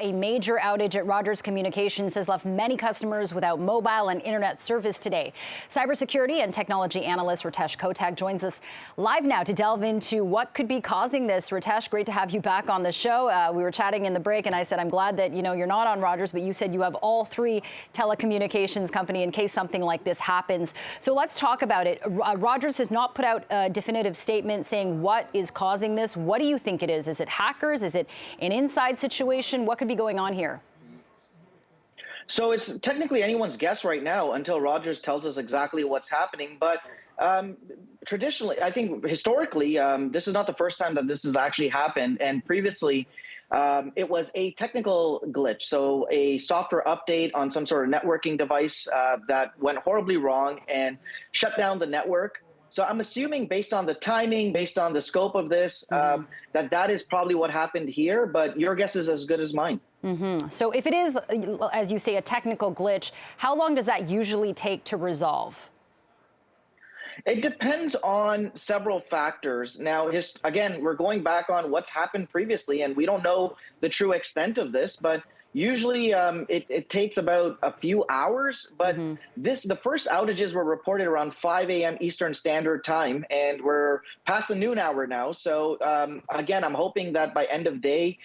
A major outage at Rogers Communications has left many customers without mobile and internet service today. Cybersecurity and technology analyst Ritesh Kotak joins us live now to delve into what could be causing this. Ritesh, great to have you back on the show. We were chatting in the break, and I said I'm glad that you're not on Rogers, but you said you have all three telecommunications company in case something like this happens. So let's talk about it. Rogers has not put out a definitive statement saying what is causing this. What do you think it is? Is it hackers? Is it an inside situation? What could be going on here? So it's technically anyone's guess right now until Rogers tells us exactly what's happening. But traditionally, I think historically, this is not the first time that this has actually happened. And previously, it was a technical glitch. So a software update on some sort of networking device that went horribly wrong and shut down the network. So I'm assuming, based on the timing, based on the scope of this, that is probably what happened here. But your guess is as good as mine. So if it is, as you say, a technical glitch, how long does that usually take to resolve? It depends on several factors. Now, again, we're going back on what's happened previously, and we don't know the true extent of this, but usually it takes about a few hours. But the first outages were reported around 5 a.m. Eastern Standard Time, and we're past the noon hour now. So again, I'm hoping that by end of day,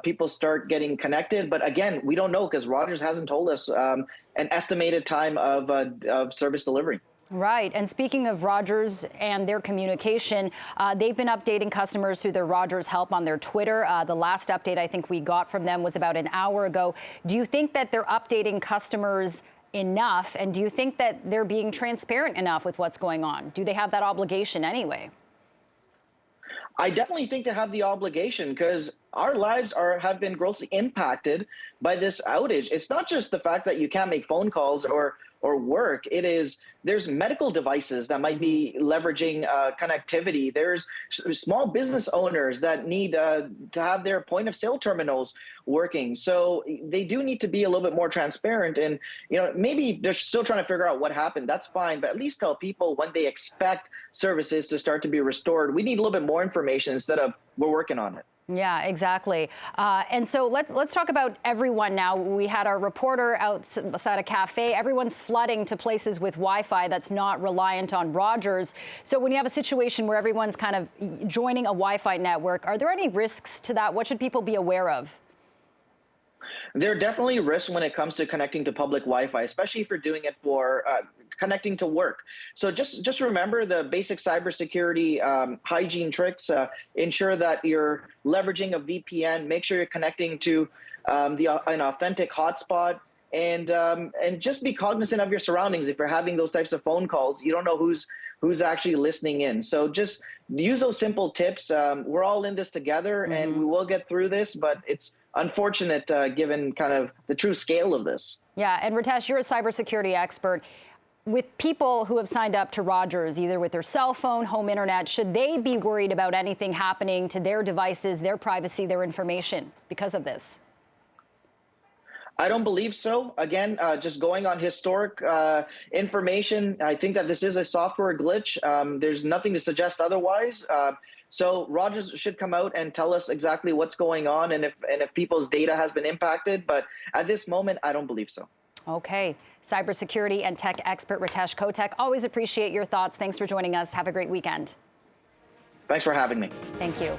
people start getting connected. But again, we don't know because Rogers hasn't told us an estimated time of service delivery. Right. And speaking of Rogers and their communication, they've been updating customers through their Rogers Help on their Twitter. The last update I think we got from them was about an hour ago. Do you think that they're updating customers enough? And do you think that they're being transparent enough with what's going on? Do they have that obligation anyway? I definitely think they have the obligation because our lives have been grossly impacted by this outage. It's not just the fact that you can't make phone calls or work. There's medical devices that might be leveraging connectivity. There's small business owners that need to have their point of sale terminals working. So they do need to be a little bit more transparent. And maybe they're still trying to figure out what happened. That's fine, but at least tell people when they expect services to start to be restored. We need a little bit more information instead of we're working on it. Yeah, exactly. And so let's talk about everyone now. We had our reporter outside a cafe. Everyone's flooding to places with Wi-Fi that's not reliant on Rogers. So when you have a situation where everyone's kind of joining a Wi-Fi network, are there any risks to that? What should people be aware of? There are definitely risks when it comes to connecting to public Wi-Fi, especially if you're doing it for connecting to work. So just remember the basic cybersecurity hygiene tricks. Ensure that you're leveraging a VPN. Make sure you're connecting to an authentic hotspot. And just be cognizant of your surroundings. If you're having those types of phone calls, you don't know who's actually listening in. So just use those simple tips. We're all in this together, and we will get through this, but it's unfortunate given kind of the true scale of this. Yeah, and Ritesh, you're a cybersecurity expert. With people who have signed up to Rogers, either with their cell phone, home internet, should they be worried about anything happening to their devices, their privacy, their information because of this? I don't believe so. Again, just going on historic information, I think that this is a software glitch. There's nothing to suggest otherwise. So Rogers should come out and tell us exactly what's going on and if people's data has been impacted. But at this moment, I don't believe so. Okay. Cybersecurity and tech expert Ritesh Kotak. Always appreciate your thoughts. Thanks for joining us. Have a great weekend. Thanks for having me. Thank you.